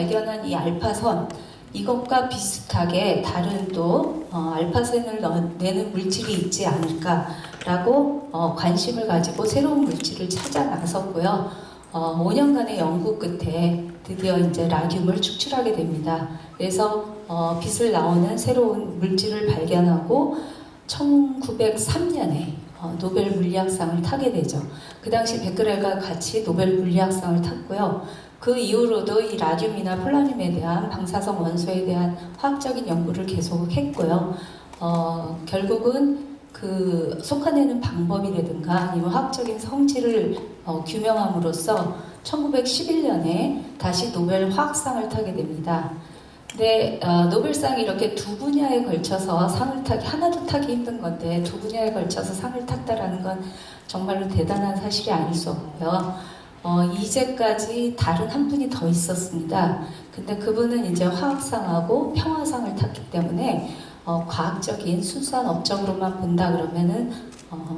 발견한 이 알파선, 이것과 비슷하게 다른 또 알파선을 내는 물질이 있지 않을까라고 관심을 가지고 새로운 물질을 찾아 나섰고요. 5년간의 연구 끝에 드디어 이제 라듐을 축출하게 됩니다. 그래서 빛을 나오는 새로운 물질을 발견하고 1903년에 노벨 물리학상을 타게 되죠. 그 당시 베크렐과 같이 노벨 물리학상을 탔고요. 그 이후로도 이 라듐이나 폴라늄에 대한 방사성 원소에 대한 화학적인 연구를 계속했고요. 결국은 그 솎아내는 방법이라든가 아니면 화학적인 성질을 규명함으로써 1911년에 다시 노벨 화학상을 타게 됩니다. 근데 노벨상이 이렇게 두 분야에 걸쳐서 상을 타기, 하나도 타기 힘든 건데 두 분야에 걸쳐서 상을 탔다라는 건 정말로 대단한 사실이 아닐 수 없고요. 이제까지 다른 한 분이 더 있었습니다. 근데 그분은 이제 화학상하고 평화상을 탔기 때문에 과학적인 순수한 업적으로만 본다 그러면은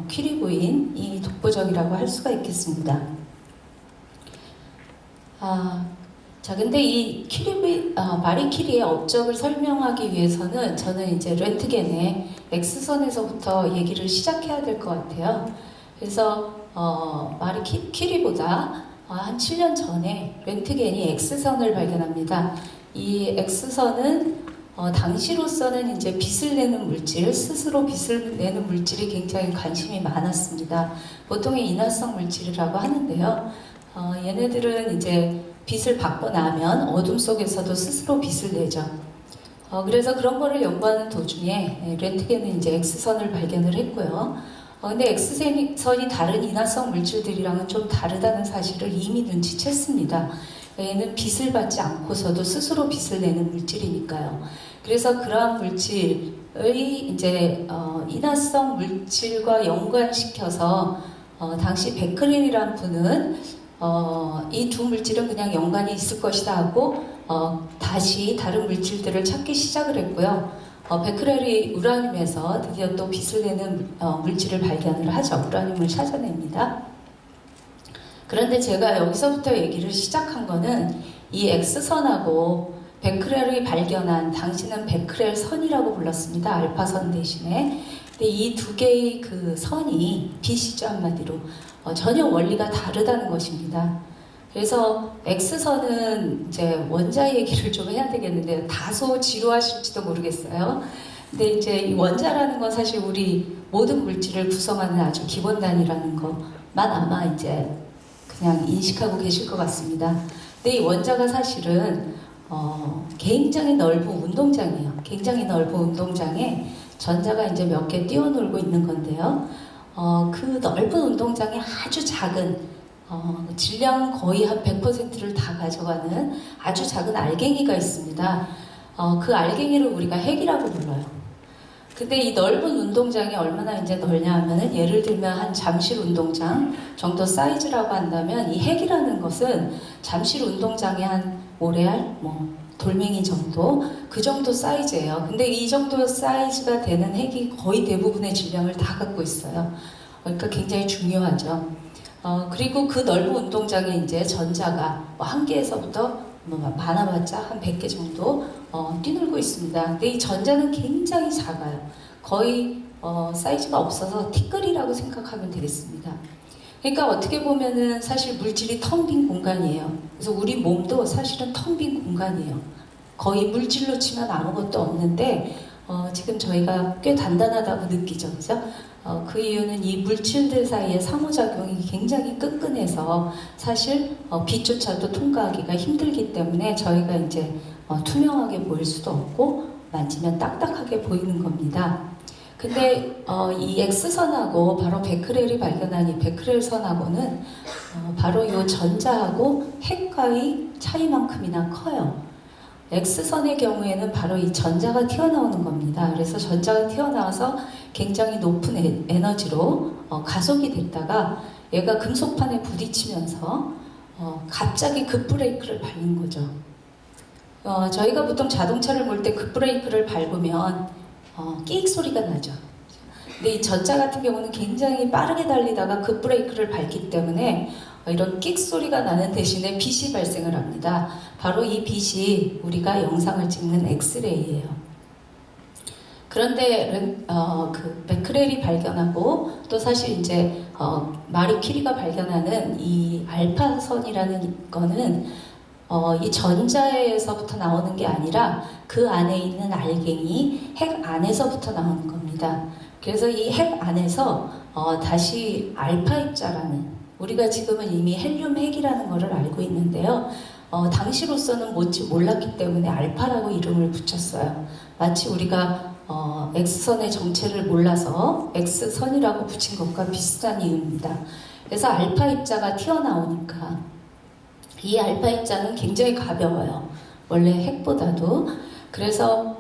퀴리 부인이 독보적이라고 할 수가 있겠습니다. 자, 근데 이 마리 퀴리의 업적을 설명하기 위해서는 저는 이제 렌트겐의 X선에서부터 얘기를 시작해야 될 것 같아요. 그래서 마리 퀴리보다 한 7년 전에 렌트겐이 X선을 발견합니다. 이 X선은 당시로서는 이제 빛을 내는 물질, 스스로 빛을 내는 물질이 굉장히 관심이 많았습니다. 보통의 인화성 물질이라고 하는데요. 얘네들은 이제 빛을 받고 나면 어둠 속에서도 스스로 빛을 내죠. 그래서 그런 거를 연구하는 도중에 렌트겐은 이제 X선을 발견을 했고요. 근데 X선이 다른 인화성 물질들이랑은 좀 다르다는 사실을 이미 눈치챘습니다. 얘는 빛을 받지 않고서도 스스로 빛을 내는 물질이니까요. 그래서 그러한 물질의 이제 인화성 물질과 연관시켜서 당시 베크렐이라는 분은 이 두 물질은 그냥 연관이 있을 것이다 하고 다시 다른 물질들을 찾기 시작을 했고요. 베크렐이 우라늄에서 드디어 또 빛을 내는 물질을 발견을 하죠. 우라늄을 찾아냅니다. 그런데 제가 여기서부터 얘기를 시작한 거는 이 X선하고 베크렐이 발견한, 당시는 베크렐 선이라고 불렀습니다. 알파선 대신에. 근데 이 두 개의 그 선이 빛이죠, 한마디로. 전혀 원리가 다르다는 것입니다. 그래서 X선은 이제 원자 얘기를 좀 해야 되겠는데요. 다소 지루하실지도 모르겠어요. 근데 이제 이 원자라는 건 사실 우리 모든 물질을 구성하는 아주 기본 단위라는 것만 아마 이제 그냥 인식하고 계실 것 같습니다. 근데 이 원자가 사실은 굉장히 넓은 운동장이에요. 굉장히 넓은 운동장에 전자가 이제 몇 개 뛰어놀고 있는 건데요. 그 넓은 운동장에 아주 작은 질량 거의 한 100%를 다 가져가는 아주 작은 알갱이가 있습니다. 그 알갱이를 우리가 핵이라고 불러요. 근데 이 넓은 운동장이 얼마나 이제 넓냐 하면은 예를 들면 한 잠실 운동장 정도 사이즈라고 한다면 이 핵이라는 것은 잠실 운동장의 한 모래알, 돌멩이 정도, 그 정도 사이즈예요. 근데 이 정도 사이즈가 되는 핵이 거의 대부분의 질량을 다 갖고 있어요. 그러니까 굉장히 중요하죠. 그리고 그 넓은 운동장에 이제 전자가 한 개에서부터 많아봤자 한 100개 정도 뛰놀고 있습니다. 근데 이 전자는 굉장히 작아요. 거의 사이즈가 없어서 티끌이라고 생각하면 되겠습니다. 그러니까 어떻게 보면은 사실 물질이 텅 빈 공간이에요. 그래서 우리 몸도 사실은 텅 빈 공간이에요. 거의 물질로 치면 아무것도 없는데 지금 저희가 꽤 단단하다고 느끼죠, 그죠? 그 이유는 이 물질들 사이의 상호작용이 굉장히 끈끈해서 사실 빛조차도 통과하기가 힘들기 때문에 저희가 이제 투명하게 보일 수도 없고 만지면 딱딱하게 보이는 겁니다. 근데 이 X선하고 바로 베크렐이 발견한 이 베크렐 선하고는 바로 이 전자하고 핵과의 차이만큼이나 커요. X선의 경우에는 바로 이 전자가 튀어나오는 겁니다. 그래서 전자가 튀어나와서 굉장히 높은 에너지로 가속이 됐다가 얘가 금속판에 부딪히면서 갑자기 급브레이크를 밟는 거죠. 저희가 보통 자동차를 몰 때 급브레이크를 밟으면 끼익 소리가 나죠. 근데 이 전자 같은 경우는 굉장히 빠르게 달리다가 급브레이크를 밟기 때문에 이런 끽 소리가 나는 대신에 빛이 발생을 합니다. 바로 이 빛이 우리가 영상을 찍는 엑스레이예요. 그런데 그 베크렐이 발견하고 또 사실 이제 마리 퀴리가 발견하는 이 알파선이라는 거는 이 전자에서부터 나오는 게 아니라 그 안에 있는 알갱이 핵 안에서부터 나오는 겁니다. 그래서 이 핵 안에서 다시 알파 입자라는, 우리가 지금은 이미 헬륨 핵이라는 것을 알고 있는데요. 당시로서는 몰랐기 때문에 알파라고 이름을 붙였어요. 마치 우리가 X선의 정체를 몰라서 X선이라고 붙인 것과 비슷한 이유입니다. 그래서 알파 입자가 튀어나오니까 이 알파 입자는 굉장히 가벼워요. 원래 핵보다도. 그래서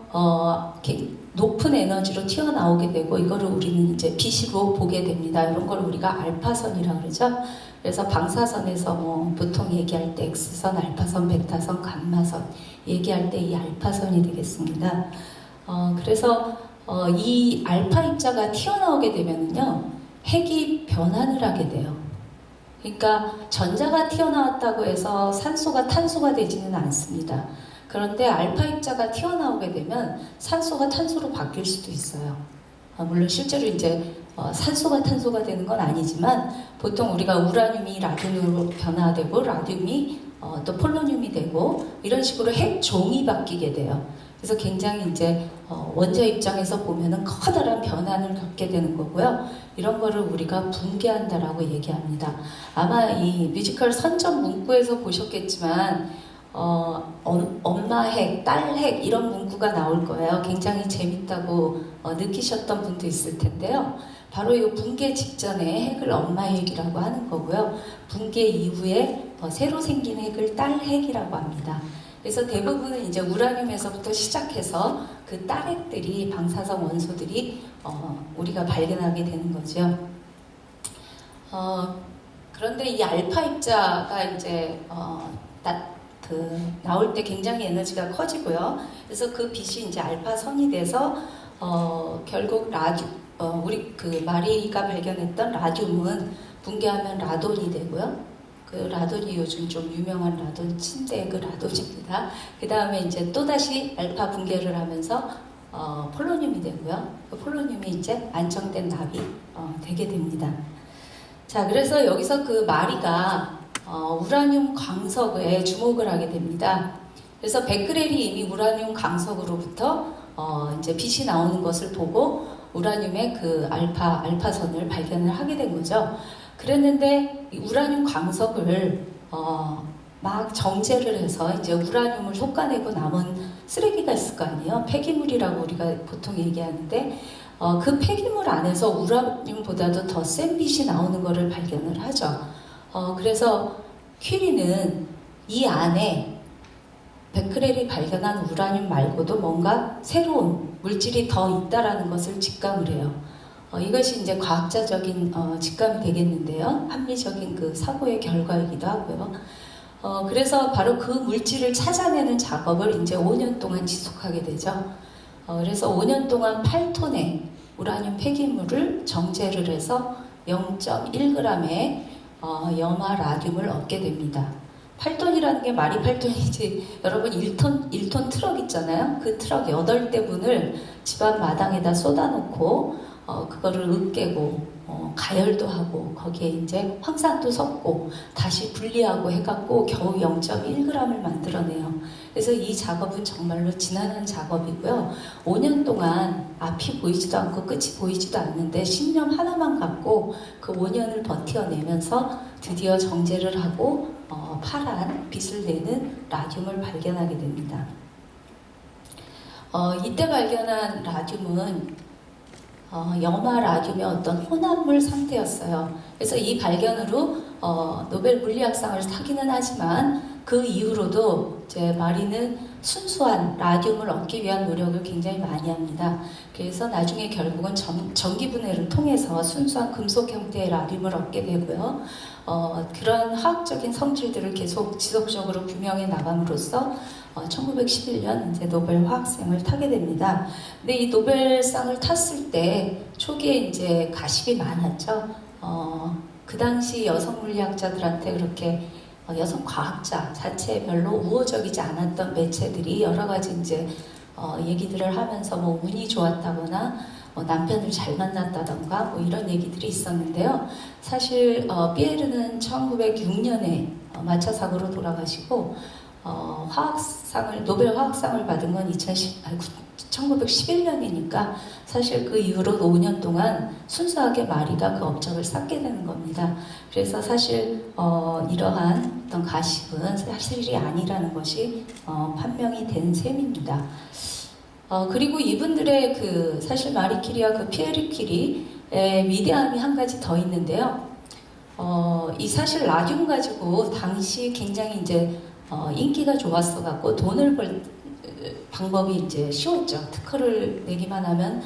높은 에너지로 튀어나오게 되고 이거를 우리는 이제 빛으로 보게 됩니다. 이런 걸 우리가 알파선이라고 그러죠. 그래서 방사선에서 뭐 보통 얘기할 때 X선, 알파선, 베타선, 감마선 얘기할 때 이 알파선이 되겠습니다. 그래서 이 알파 입자가 튀어나오게 되면요, 핵이 변환을 하게 돼요. 그러니까 전자가 튀어나왔다고 해서 산소가 탄소가 되지는 않습니다. 그런데 알파 입자가 튀어나오게 되면 산소가 탄소로 바뀔 수도 있어요. 물론 실제로 이제 산소가 탄소가 되는 건 아니지만 보통 우리가 우라늄이 라듐으로 변화되고 라듐이 또 폴로늄이 되고 이런 식으로 핵 종이 바뀌게 돼요. 그래서 굉장히 이제 원자 입장에서 보면은 커다란 변환을 겪게 되는 거고요. 이런 거를 우리가 붕괴한다라고 얘기합니다. 아마 이 뮤지컬 선전 문구에서 보셨겠지만 엄마 핵, 딸 핵 이런 문구가 나올 거예요. 굉장히 재밌다고 느끼셨던 분도 있을 텐데요. 바로 이 붕괴 직전에 핵을 엄마 핵이라고 하는 거고요. 붕괴 이후에 새로 생긴 핵을 딸 핵이라고 합니다. 그래서 대부분은 이제 우라늄에서부터 시작해서 그 딸 핵들이 방사성 원소들이 우리가 발견하게 되는 거죠. 그런데 이 알파 입자가 이제 나올 때 굉장히 에너지가 커지고요. 그래서 그 빛이 이제 알파선이 돼서 결국 우리 그 마리가 발견했던 라듐은 붕괴하면 라돈이 되고요. 그 라돈이 요즘 좀 유명한 라돈 침대 그 라돈입니다. 그 다음에 이제 또 다시 알파 붕괴를 하면서 폴로늄이 되고요. 그 폴로늄이 이제 안정된 납이 되게 됩니다. 자, 그래서 여기서 그 마리가 우라늄 광석에 주목을 하게 됩니다. 그래서 베크렐이 이미 우라늄 광석으로부터 이제 빛이 나오는 것을 보고 우라늄의 그 알파선을 발견을 하게 된 거죠. 그랬는데 이 우라늄 광석을 막 정제를 해서 이제 우라늄을 솎아내고 남은 쓰레기가 있을 거 아니에요. 폐기물이라고 우리가 보통 얘기하는데 그 폐기물 안에서 우라늄보다도 더 센 빛이 나오는 것을 발견을 하죠. 그래서 퀴리는 이 안에 베크렐이 발견한 우라늄 말고도 뭔가 새로운 물질이 더 있다라는 것을 직감을 해요. 이것이 이제 과학자적인 직감이 되겠는데요. 합리적인 그 사고의 결과이기도 하고요. 그래서 바로 그 물질을 찾아내는 작업을 이제 5년 동안 지속하게 되죠. 그래서 5년 동안 8톤의 우라늄 폐기물을 정제를 해서 0.1g의 염화 라듐을 얻게 됩니다. 8톤이라는 게 말이 8톤이지 여러분 1톤 트럭 있잖아요. 그 트럭 8대분을 집안 마당에다 쏟아놓고 그거를 으깨고 가열도 하고 거기에 이제 황산도 섞고 다시 분리하고 해갖고 겨우 0.1g을 만들어내요. 그래서 이 작업은 정말로 지난한 작업이고요. 5년 동안 앞이 보이지도 않고 끝이 보이지도 않는데 신념 하나만 갖고 그 5년을 버텨내면서 드디어 정제를 하고 파란 빛을 내는 라듐을 발견하게 됩니다. 이때 발견한 라듐은 염화 라듐의 어떤 혼합물 상태였어요. 그래서 이 발견으로 노벨 물리학상을 타기는 하지만 그 이후로도 이제 마리는 순수한 라듐을 얻기 위한 노력을 굉장히 많이 합니다. 그래서 나중에 결국은 전기 분해를 통해서 순수한 금속 형태의 라듐을 얻게 되고요. 그런 화학적인 성질들을 계속 지속적으로 규명해 나감으로써 1911년 이제 노벨 화학상을 타게 됩니다. 근데 이 노벨상을 탔을 때 초기에 이제 가십이 많았죠. 그 당시 여성 물리학자들한테 그렇게 여성 과학자 자체에 별로 우호적이지 않았던 매체들이 여러 가지 이제 얘기들을 하면서 뭐 운이 좋았다거나 남편을 잘 만났다던가 뭐 이런 얘기들이 있었는데요. 사실 피에르는 1906년에 마차 사고로 돌아가시고 노벨 화학상을 받은 건 1911년이니까 사실 그 이후로 5년 동안 순수하게 마리가 그 업적을 쌓게 되는 겁니다. 그래서 사실 이러한 어떤 가십은 사실이 아니라는 것이 판명이 된 셈입니다. 그리고 이분들의 그 사실 마리 키리와 그 피에르 키리의 위대함이 한 가지 더 있는데요. 이 사실 라듐 가지고 당시 굉장히 이제 인기가 좋았어 갖고 돈을 벌 방법이 이제 쉬웠죠. 특허를 내기만 하면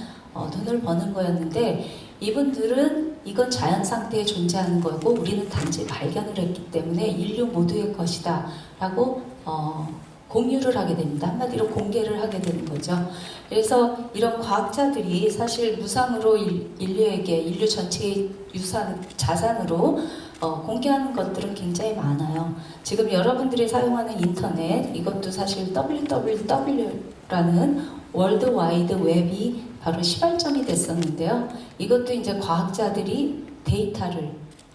돈을 버는 거였는데 이분들은 이건 자연 상태에 존재하는 거고 우리는 단지 발견을 했기 때문에 인류 모두의 것이다 라고 공유를 하게 됩니다. 한마디로 공개를 하게 되는 거죠. 그래서 이런 과학자들이 사실 무상으로 인류 전체의 자산으로 공개하는 것들은 굉장히 많아요. 지금 여러분들이 사용하는 인터넷, 이것도 사실 www라는 월드와이드 웹이 바로 시발점이 됐었는데요. 이것도 이제 과학자들이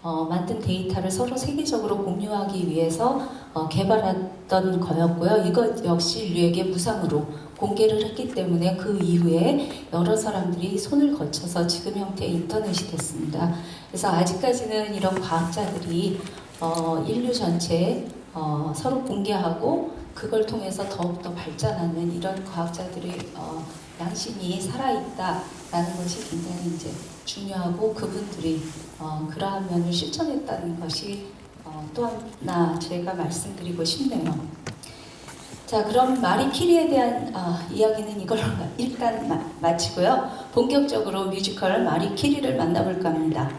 만든 데이터를 서로 세계적으로 공유하기 위해서 개발했던 거였고요. 이것 역시 인류에게 무상으로 공개를 했기 때문에 그 이후에 여러 사람들이 손을 거쳐서 지금 형태의 인터넷이 됐습니다. 그래서 아직까지는 이런 과학자들이 인류 전체에 서로 공개하고 그걸 통해서 더욱더 발전하는 이런 과학자들의 양심이 살아있다라는 것이 굉장히 이제 중요하고 그분들이 그러한 면을 실천했다는 것이 또 하나 제가 말씀드리고 싶네요. 자, 그럼 마리 키리에 대한 이야기는 이걸로 일단 마치고요. 본격적으로 뮤지컬 마리 키리를 만나볼까 합니다.